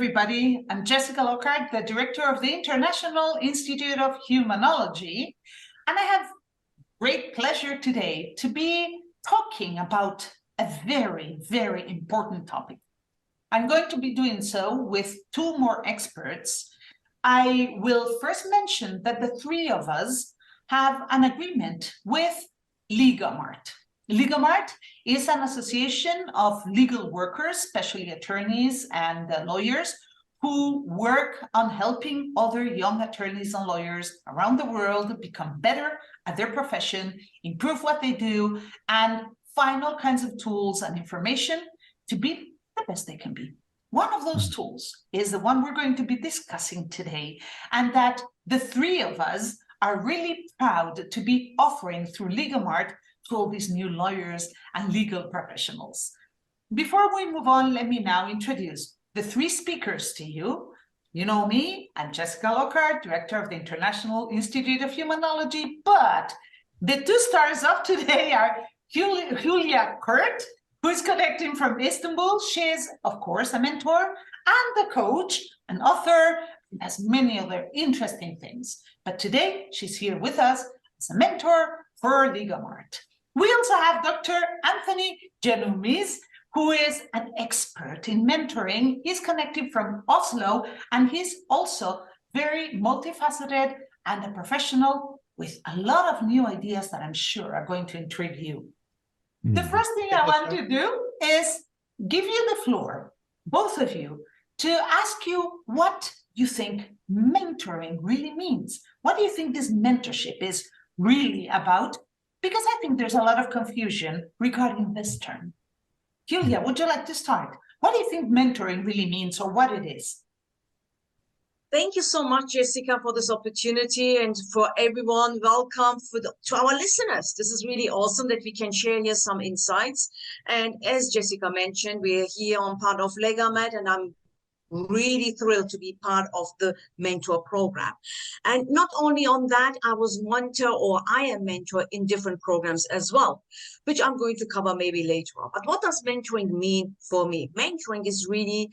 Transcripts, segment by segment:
everybody. I'm Jessica Lockhart, the director of the International Institute of Humanology, and I have great pleasure today to be talking about a very, very important topic. I'm going to be doing so with two more experts. I will first mention that the three of us have an agreement with LegalMart. LegalMart is an association of legal workers, especially attorneys and lawyers, who work on helping other young attorneys and lawyers around the world become better at their profession, improve what they do, and find all kinds of tools and information to be the best they can be. One of those tools is the one we're going to be discussing today, and that the three of us are really proud to be offering through LegalMart to all these new lawyers and legal professionals. Before we move on, let me now introduce the three speakers to you. You know me, I'm Jessica Lockhart, director of the International Institute of Humanology, but the two stars of today are Hulya, who is connecting from Istanbul. She is, of course, a mentor and a coach, an author, and has many other interesting things. But today, she's here with us as a mentor for LegalMart. We also have Dr. Anthony Genumis, who is an expert in mentoring. He's connected from Oslo, and he's also very multifaceted and a professional with a lot of new ideas that I'm sure are going to intrigue you. The first thing I want to do is give you the floor, both of you, to ask you what you think mentoring really means. What do you think this mentorship is really about? Because I think there's a lot of confusion regarding this term. Hulya, would you like to start? What do you think mentoring really means, or what it is? Thank you so much, Jessica, for this opportunity, and for everyone, welcome to our listeners. This is really awesome that we can share here some insights. And as Jessica mentioned, we are here on part of LegalMart, and I'm really thrilled to be part of the mentor program. And not only on that, I am mentor in different programs as well, which I'm going to cover maybe later on. But what does mentoring mean for me? Mentoring is really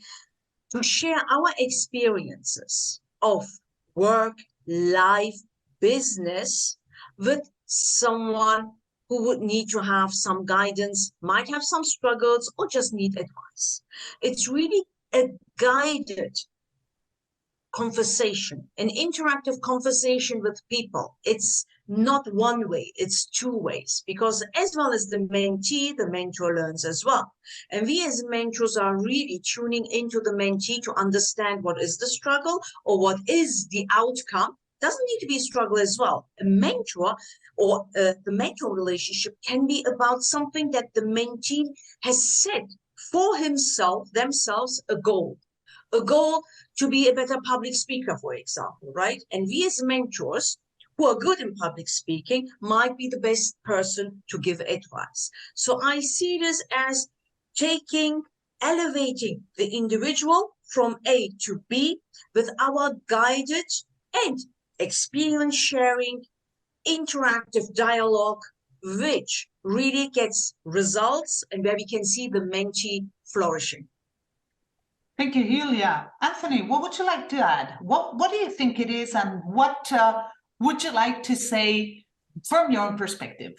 to share our experiences of work, life, business with someone who would need to have some guidance, might have some struggles, or just need advice. It's really a guided conversation, an interactive conversation with people. It's not one way, it's two ways, because as well as the mentee, the mentor learns as well. And we as mentors are really tuning into the mentee to understand what is the struggle or what is the outcome. Doesn't need to be a struggle as well. A mentor or the mentor relationship can be about something that the mentee has set for themselves, a goal to be a better public speaker, for example, right? And we as mentors who are good in public speaking might be the best person to give advice. So I see this as elevating the individual from A to B with our guided and experience sharing, interactive dialogue, which really gets results and where we can see the mentee flourishing. Thank you, Hulya. Anthony, what would you like to add? What do you think it is, and what would you like to say from your own perspective?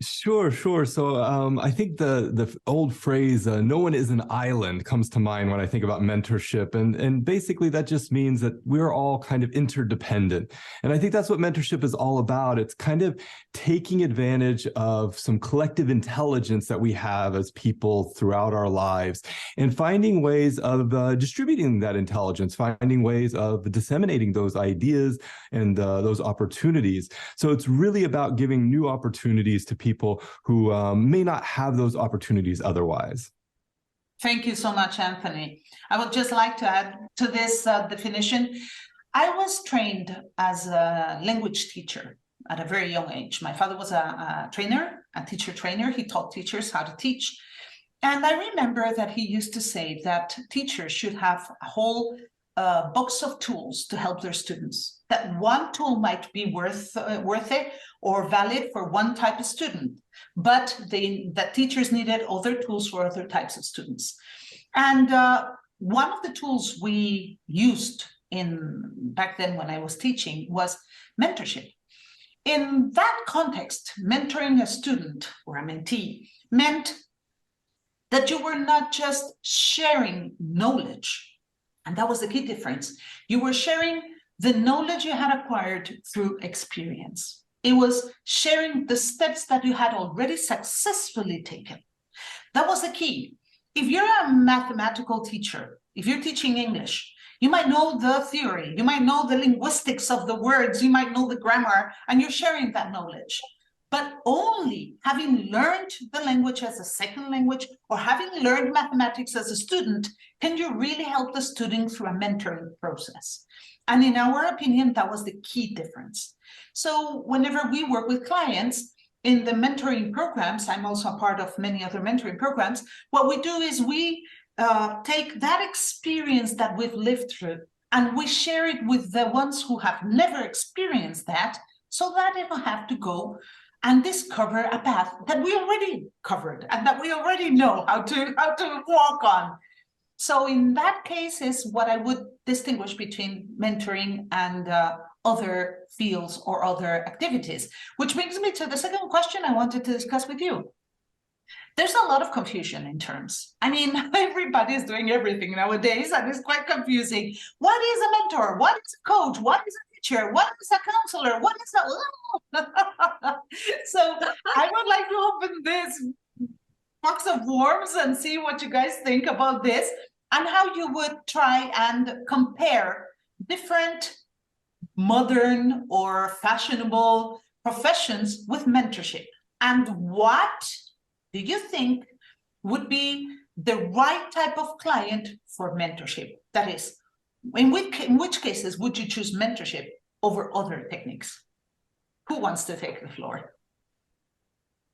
Sure. So I think the old phrase, no one is an island, comes to mind when I think about mentorship. And basically that just means that we're all kind of interdependent. And I think that's what mentorship is all about. It's kind of taking advantage of some collective intelligence that we have as people throughout our lives and finding ways of distributing that intelligence, finding ways of disseminating those ideas and those opportunities. So it's really about giving new opportunities to people who may not have those opportunities otherwise. Thank you so much, Anthony. I would just like to add to this definition. I was trained as a language teacher at a very young age. My father was a teacher trainer. He taught teachers how to teach. And I remember that he used to say that teachers should have a whole box of tools to help their students. That one tool might be worth it or valid for one type of student, but that teachers needed other tools for other types of students. And one of the tools we used back then when I was teaching was mentorship. In that context, mentoring a student or a mentee meant that you were not just sharing knowledge, and that was the key difference. You were sharing the knowledge you had acquired through experience. It was sharing the steps that you had already successfully taken. That was the key. If you're a mathematical teacher, if you're teaching English, you might know the theory, you might know the linguistics of the words, you might know the grammar, and you're sharing that knowledge. But only having learned the language as a second language or having learned mathematics as a student can you really help the student through a mentoring process. And in our opinion, that was the key difference. So whenever we work with clients in the mentoring programs, I'm also a part of many other mentoring programs, what we do is we take that experience that we've lived through and we share it with the ones who have never experienced that, so that they don't have to go and discover a path that we already covered and that we already know how to walk on. So in that case is what I would distinguish between mentoring and other fields or other activities, which brings me to the second question I wanted to discuss with you. There's a lot of confusion in terms. I mean, everybody is doing everything nowadays, and it's quite confusing. What is a mentor? What is a coach? What is a teacher? What is a counselor? What is a... So I would like to open this box of worms and see what you guys think about this and how you would try and compare different modern or fashionable professions with mentorship. And what do you think would be the right type of client for mentorship? That is, in which cases would you choose mentorship over other techniques? Who wants to take the floor?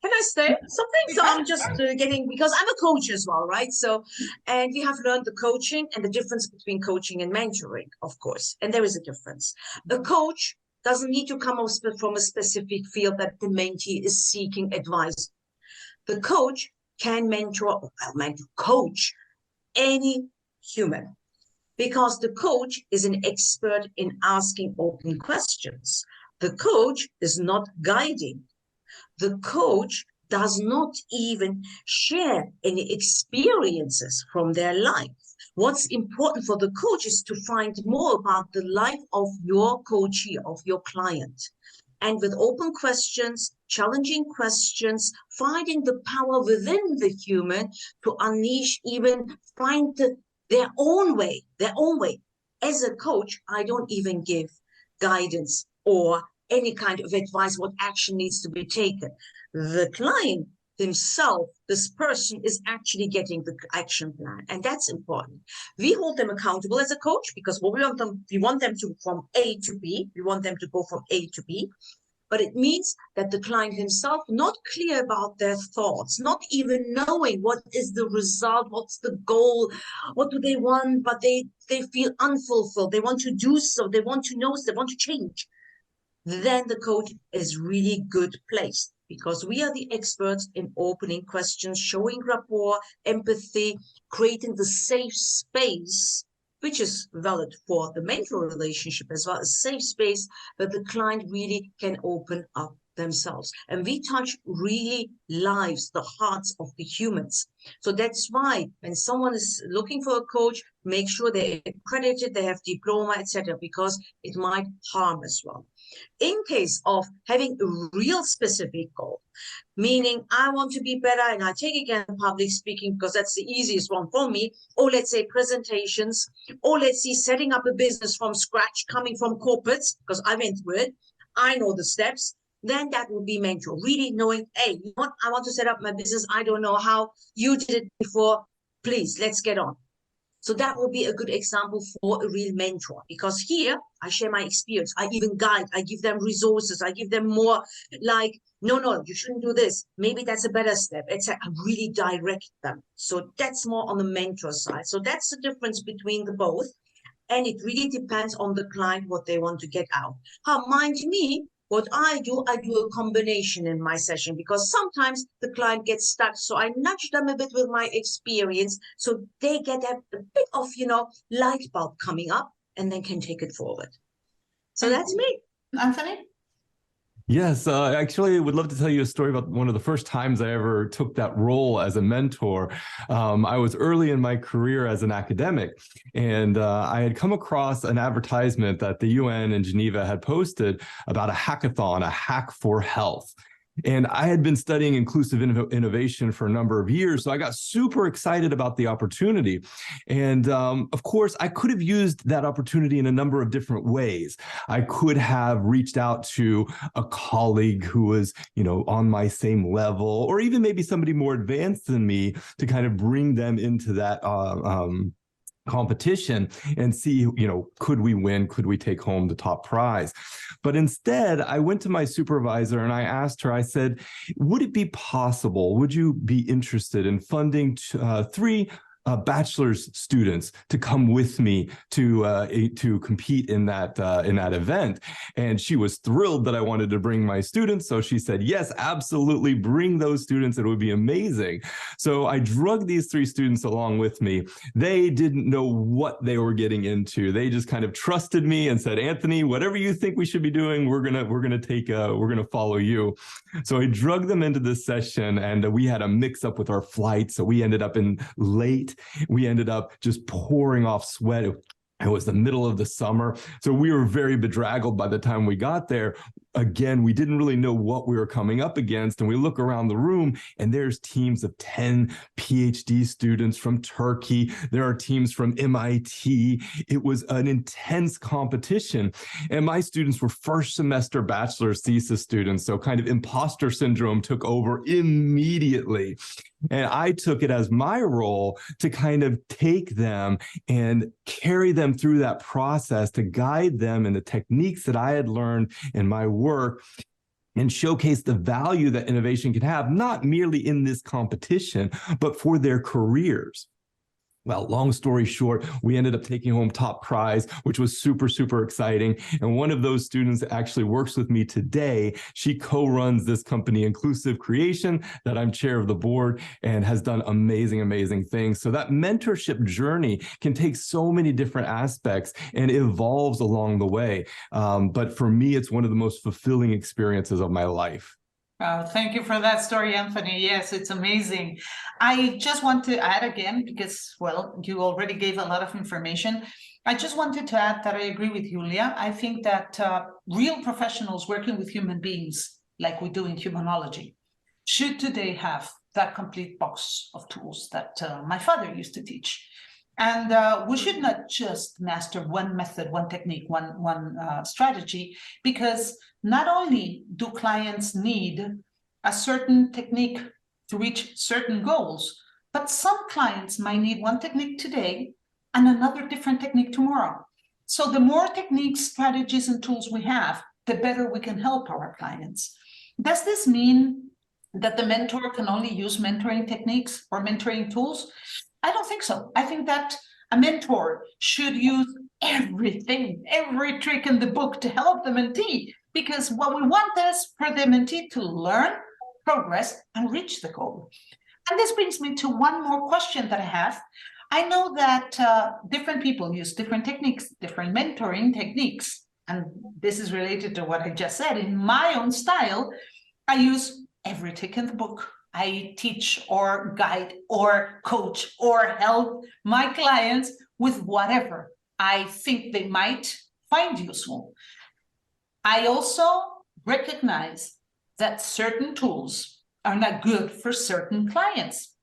Can I say something? So I'm just getting, because I'm a coach as well, right? So, and we have learned the coaching and the difference between coaching and mentoring, of course. And there is a difference. A coach doesn't need to come up from a specific field that the mentee is seeking advice. The coach can coach any human, because the coach is an expert in asking open questions. The coach is not guiding. The coach does not even share any experiences from their life. What's important for the coach is to find more about the life of your coachee, of your client. And with open questions, challenging questions, finding the power within the human to unleash, even find their own way. As a coach, I don't even give guidance or any kind of advice what action needs to be taken. The client himself, this person, is actually getting the action plan, and that's important. We hold them accountable as a coach, because what we want them to from A to B. We want them to go from A to B. But it means that the client himself not clear about their thoughts, not even knowing what is the result, what's the goal, what do they want, but they feel unfulfilled. They want to do so, they want to know, they want to change. Then the coach is really good placed, because we are the experts in opening questions, showing rapport, empathy, creating the safe space, which is valid for the mentor relationship as well, a safe space that the client really can open up themselves. And we touch really lives, the hearts of the humans. So that's why when someone is looking for a coach, make sure they're accredited, they have diploma, etc., because it might harm as well. In case of having a real specific goal, meaning I want to be better, and I take again public speaking because that's the easiest one for me, or let's say presentations, or let's see setting up a business from scratch, coming from corporates, because I went through it, I know the steps, then that would be mentor, really knowing, hey, you know what, I want to set up my business, I don't know how, you did it before, please, let's get on. So that will be a good example for a real mentor, because here I share my experience. I even guide, I give them resources, I give them more like, no, you shouldn't do this. Maybe that's a better step. It's I really direct them. So that's more on the mentor side. So that's the difference between the both. And it really depends on the client, what they want to get out. Mind me, What I do a combination in my session because sometimes the client gets stuck. So I nudge them a bit with my experience so they get a bit of, light bulb coming up and then can take it forward. So that's me. Anthony? Yes, actually, I would love to tell you a story about one of the first times I ever took that role as a mentor. I was early in my career as an academic, and I had come across an advertisement that the UN in Geneva had posted about a hackathon, a hack for health. And I had been studying inclusive innovation for a number of years, so I got super excited about the opportunity. And of course, I could have used that opportunity in a number of different ways. I could have reached out to a colleague who was, on my same level, or even maybe somebody more advanced than me to kind of bring them into that competition and see, could we win? Could we take home the top prize? But instead, I went to my supervisor and I asked her, I said, would it be possible, would you be interested in funding 3 bachelor's students to come with me to compete in that event? And she was thrilled that I wanted to bring my students. So she said, yes, absolutely, bring those students. It would be amazing. So I drugged these 3 students along with me. They didn't know what they were getting into. They just kind of trusted me and said, Anthony, whatever you think we should be doing, we're gonna follow you. So I drugged them into this session, and we had a mix up with our flight. So we ended up in late. We ended up just pouring off sweat. It was the middle of the summer. So we were very bedraggled by the time we got there. Again, we didn't really know what we were coming up against. And we look around the room and there's teams of 10 PhD students from Turkey. There are teams from MIT. It was an intense competition. And my students were first semester bachelor's thesis students. So kind of imposter syndrome took over immediately. And I took it as my role to kind of take them and carry them through that process, to guide them in the techniques that I had learned in my work and showcase the value that innovation can have, not merely in this competition, but for their careers. Well, long story short, we ended up taking home top prize, which was super, super exciting. And one of those students actually works with me today. She co-runs this company, Inclusive Creation, that I'm chair of the board, and has done amazing, amazing things. So that mentorship journey can take so many different aspects and evolves along the way. But for me, it's one of the most fulfilling experiences of my life. Wow, thank you for that story, Anthony. Yes, it's amazing. I just want to add again, because, well, you already gave a lot of information. I just wanted to add that I agree with Hulya. I think that real professionals working with human beings, like we do in humanology, should today have that complete box of tools that my father used to teach. And we should not just master one method, one technique, one strategy, because not only do clients need a certain technique to reach certain goals, but some clients might need one technique today and another different technique tomorrow. So the more techniques, strategies, and tools we have, the better we can help our clients. Does this mean that the mentor can only use mentoring techniques or mentoring tools? I don't think so. I think that a mentor should use everything, every trick in the book to help the mentee, because what we want is for the mentee to learn, progress, and reach the goal. And this brings me to one more question that I have. I know that different people use different techniques, different mentoring techniques, and this is related to what I just said. In my own style, I use every trick in the book. I teach or guide or coach or help my clients with whatever I think they might find useful. I also recognize that certain tools are not good for certain clients,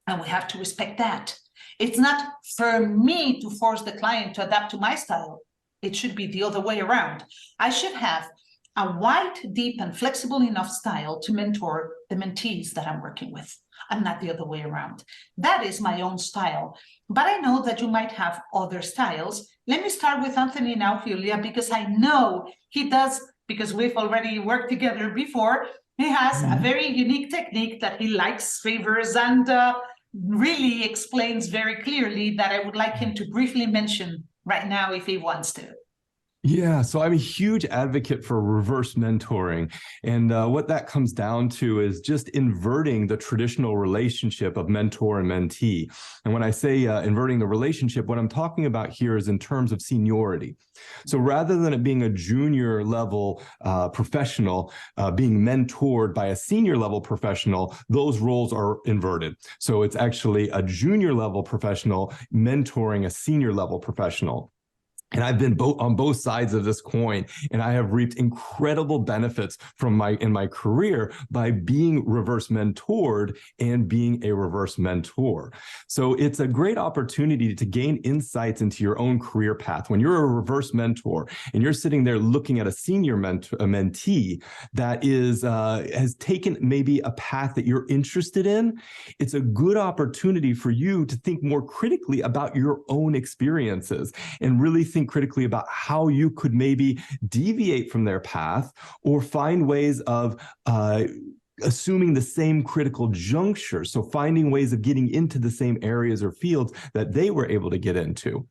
and we have to respect that. It's not for me to force the client to adapt to my style. It should be the other way around. I should have a wide, deep, and flexible enough style to mentor the mentees that I'm working with, and not the other way around. That is my own style. But I know that you might have other styles. Let me start with Anthony now, Hulya, because I know he does, because we've already worked together before. He has a very unique technique that he likes, favors, and really explains very clearly, that I would like him to briefly mention right now if he wants to. Yeah, so I'm a huge advocate for reverse mentoring. And what that comes down to is just inverting the traditional relationship of mentor and mentee. And when I say inverting the relationship, what I'm talking about here is in terms of seniority. So rather than it being a junior level professional being mentored by a senior level professional, those roles are inverted. So it's actually a junior level professional mentoring a senior level professional. And I've been on both sides of this coin, and I have reaped incredible benefits in my career by being reverse mentored and being a reverse mentor. So it's a great opportunity to gain insights into your own career path. When you're a reverse mentor and you're sitting there looking at a senior mentee that has taken maybe a path that you're interested in, it's a good opportunity for you to think more critically about your own experiences and really think critically about how you could maybe deviate from their path or find ways of assuming the same critical juncture. So finding ways of getting into the same areas or fields that they were able to get into.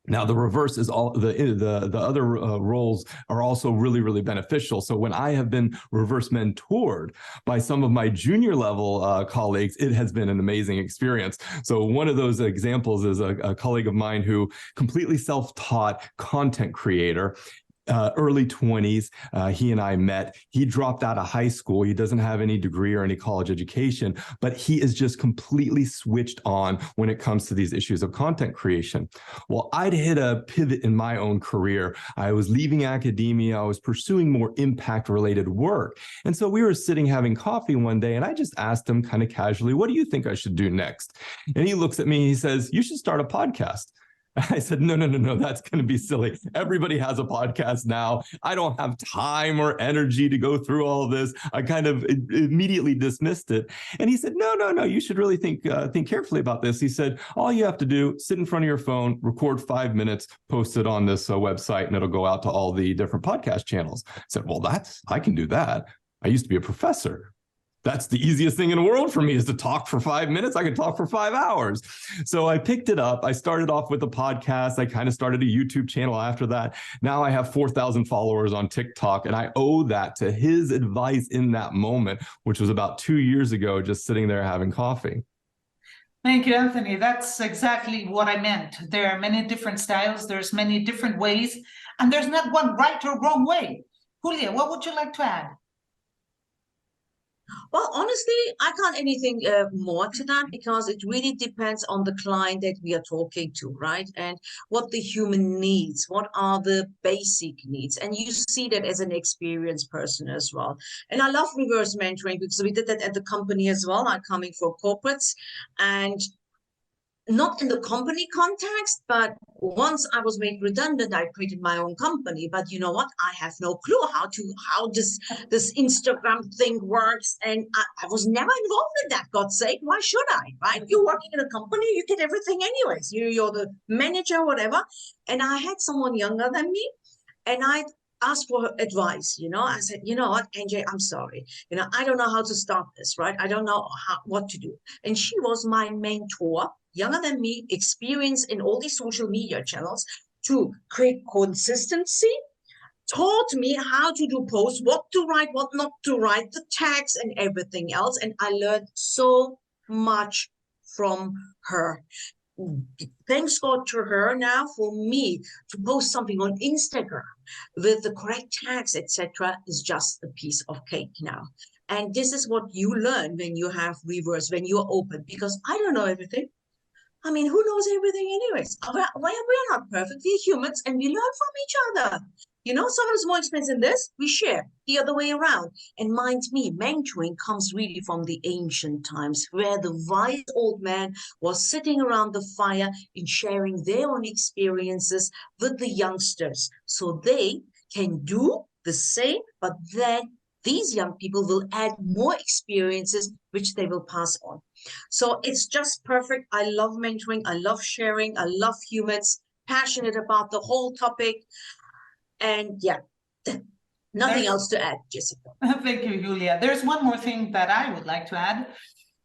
Now, the reverse is all the other roles are also really, really beneficial. So when I have been reverse mentored by some of my junior level colleagues, it has been an amazing experience. So one of those examples is a colleague of mine who completely self-taught content creator. Early 20s, he and I met. He dropped out of high school. He doesn't have any degree or any college education, but he is just completely switched on when it comes to these issues of content creation. Well, I'd hit a pivot in my own career. I was leaving academia. I was pursuing more impact-related work. And so we were sitting having coffee one day, and I just asked him kind of casually, what do you think I should do next? And he looks at me, he says, you should start a podcast. I said, no, that's going to be silly. Everybody has a podcast now. I don't have time or energy to go through all of this. I kind of immediately dismissed it. And he said, no, you should really think carefully about this. He said, all you have to do, sit in front of your phone, record 5 minutes, post it on this website, and it'll go out to all the different podcast channels. I said, well, I can do that. I used to be a professor. That's the easiest thing in the world for me is to talk for 5 minutes. I could talk for 5 hours. So I picked it up. I started off with a podcast. I kind of started a YouTube channel after that. Now I have 4,000 followers on TikTok, and I owe that to his advice in that moment, which was about 2 years ago, just sitting there having coffee. Thank you, Anthony. That's exactly what I meant. There are many different styles. There's many different ways, and there's not one right or wrong way. Hulya, what would you like to add? Well, honestly, I can't anything more to that because it really depends on the client that we are talking to, right? And what the human needs, what are the basic needs. And you see that as an experienced person as well. And I love reverse mentoring because we did that at the company as well. I'm coming from corporates and not in the company context, but once I was made redundant, I created my own company. But you know what? I have no clue how this Instagram thing works. And I was never involved in that, God's sake. Why should I, right? You're working in a company, you get everything anyways. You're the manager, whatever. And I had someone younger than me, and I asked for her advice. I said, you know what, NJ, I'm sorry. I don't know how to start this, right? I don't know what to do. And she was my mentor, younger than me, experienced in all these social media channels to create consistency, taught me how to do posts, what to write, what not to write, the tags and everything else. And I learned so much from her. Thanks God to her now, for me to post something on Instagram with the correct tags, etc., is just a piece of cake now. And this is what you learn when you have reverse, when you're open, because I don't know everything. I mean, who knows everything anyways? We're not perfect. We're humans and we learn from each other. Someone's more expensive than this, we share the other way around. And mind me, mentoring comes really from the ancient times where the wise old man was sitting around the fire and sharing their own experiences with the youngsters so they can do the same, but then these young people will add more experiences which they will pass on. So it's just perfect. I love mentoring. I love sharing. I love humans, passionate about the whole topic. And yeah, nothing else to add, Jessica. Thank you, Hulya. There's one more thing that I would like to add.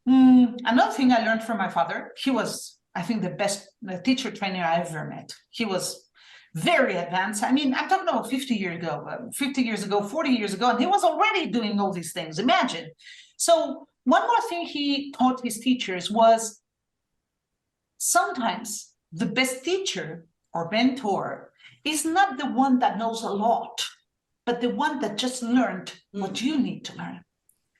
Another thing I learned from my father, he was, I think, the best teacher trainer I ever met. He was very advanced. I mean, I'm talking about 50 years ago, 50 years ago, 40 years ago, and he was already doing all these things. Imagine. So one more thing he taught his teachers was sometimes the best teacher or mentor is not the one that knows a lot, but the one that just learned what you need to learn.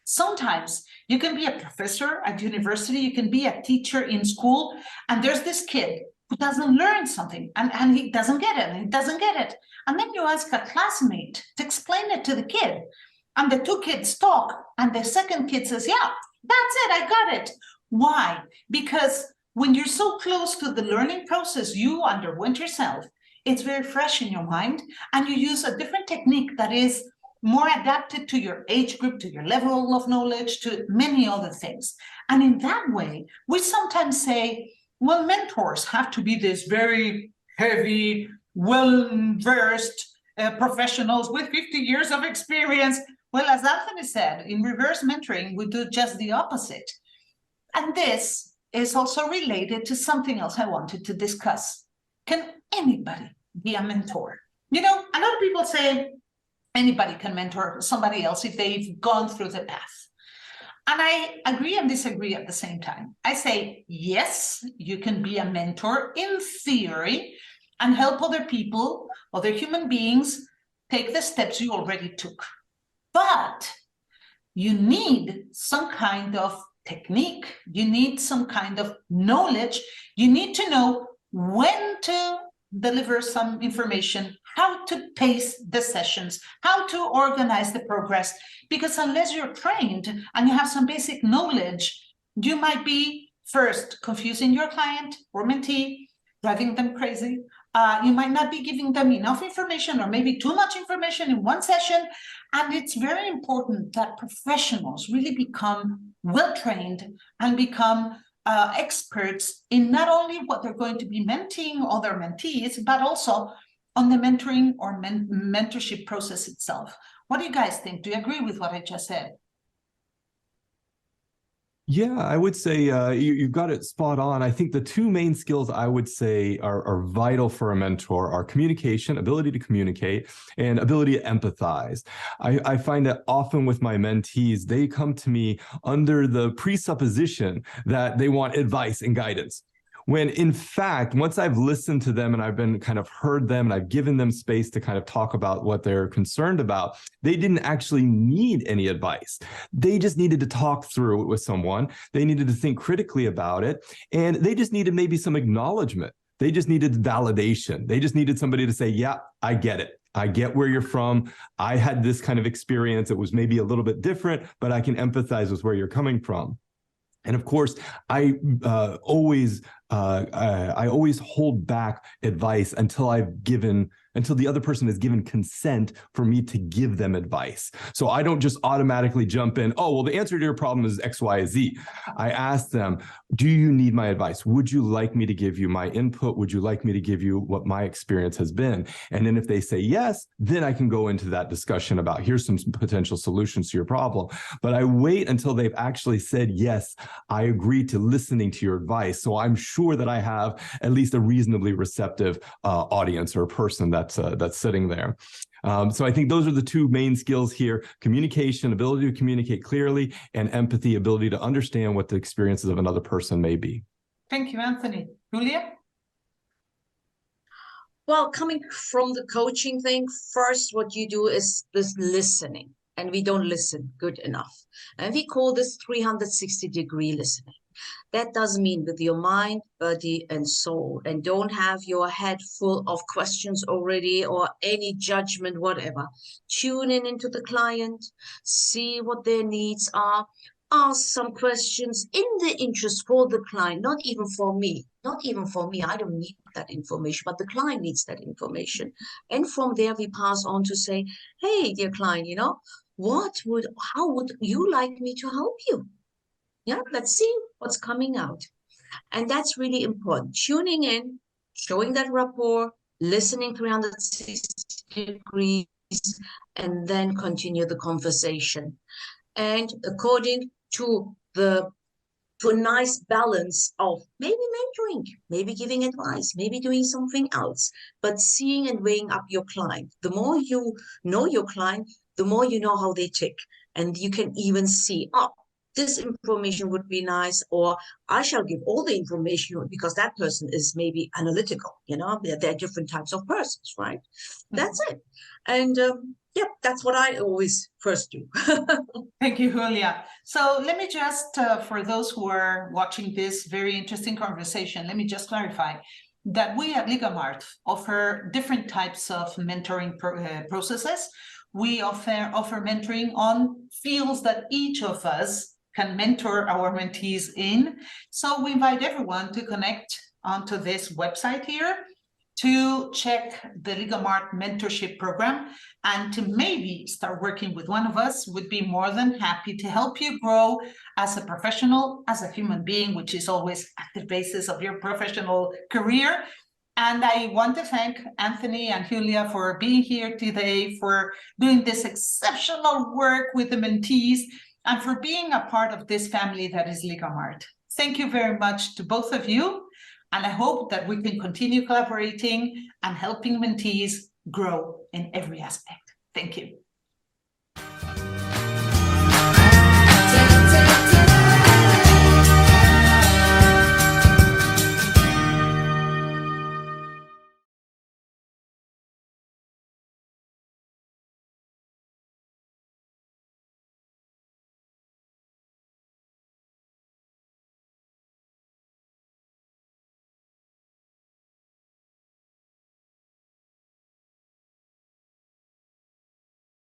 Sometimes you can be a professor at university, you can be a teacher in school, and there's this kid who doesn't learn something and he doesn't get it, and he doesn't get it. And then you ask a classmate to explain it to the kid, and the two kids talk, and the second kid says, yeah, that's it, I got it. Why? Because when you're so close to the learning process you underwent yourself, it's very fresh in your mind, and you use a different technique that is more adapted to your age group, to your level of knowledge, to many other things. And in that way, we sometimes say, well, mentors have to be this very heavy, well-versed professionals with 50 years of experience. Well, as Anthony said, in reverse mentoring, we do just the opposite. And this is also related to something else I wanted to discuss. Can anybody be a mentor? You know, a lot of people say, anybody can mentor somebody else if they've gone through the path. And I agree and disagree at the same time. I say, yes, you can be a mentor in theory and help other people, other human beings, take the steps you already took. But you need some kind of technique. You need some kind of knowledge. You need to know when to deliver some information, how to pace the sessions, how to organize the progress, because unless you're trained and you have some basic knowledge, you might be first confusing your client or mentee, driving them crazy. You might not be giving them enough information or maybe too much information in one session. And it's very important that professionals really become well-trained and become experts in not only what they're going to be mentoring other mentees, but also on the mentoring or mentorship process itself. What do you guys think? Do you agree with what I just said? Yeah, I would say you've got it spot on. I think the two main skills I would say are vital for a mentor are communication, ability to communicate, and ability to empathize. I find that often with my mentees, they come to me under the presupposition that they want advice and guidance. When in fact, once I've listened to them and I've been kind of heard them and I've given them space to kind of talk about what they're concerned about, they didn't actually need any advice. They just needed to talk through it with someone. They needed to think critically about it. And they just needed maybe some acknowledgement. They just needed validation. They just needed somebody to say, yeah, I get it. I get where you're from. I had this kind of experience. It was maybe a little bit different, but I can empathize with where you're coming from. And of course, I always hold back advice until the other person has given consent for me to give them advice. So I don't just automatically jump in, oh, well, the answer to your problem is X, Y, Z. I ask them, do you need my advice? Would you like me to give you my input? Would you like me to give you what my experience has been? And then if they say yes, then I can go into that discussion about here's some potential solutions to your problem. But I wait until they've actually said, yes, I agree to listening to your advice. So I'm sure that I have at least a reasonably receptive audience or person that's sitting there. So I think those are the two main skills here: communication, ability to communicate clearly, and empathy, ability to understand what the experiences of another person may be. Thank you, Anthony. Hulya? Well, coming from the coaching thing, first what you do is this listening, and we don't listen good enough. And we call this 360-degree listening. That does mean with your mind, body, and soul, and don't have your head full of questions already or any judgment, whatever. Tune in into the client, see what their needs are, ask some questions in the interest for the client, not even for me. Not even for me. I don't need that information, but the client needs that information. And from there, we pass on to say, hey, dear client, you know, how would you like me to help you? Yeah, let's see what's coming out. And that's really important. Tuning in, showing that rapport, listening 360 degrees, and then continue the conversation. And according to the to a nice balance of maybe mentoring, maybe giving advice, maybe doing something else, but seeing and weighing up your client. The more you know your client, the more you know how they tick. And you can even see, oh, this information would be nice, or I shall give all the information because that person is maybe analytical, you know, there are different types of persons, right? That's it. And yeah, that's what I always first do. Thank you, Hulya. So let me just, for those who are watching this very interesting conversation, let me just clarify that we at LegalMart offer different types of mentoring processes. We offer mentoring on fields that each of us can mentor our mentees in. So we invite everyone to connect onto this website here to check the LegalMart mentorship program and to maybe start working with one of us. Would be more than happy to help you grow as a professional, as a human being, which is always at the basis of your professional career. And I want to thank Anthony and Hulya for being here today, for doing this exceptional work with the mentees, and for being a part of this family that is LegalMart. Thank you very much to both of you. And I hope that we can continue collaborating and helping mentees grow in every aspect. Thank you.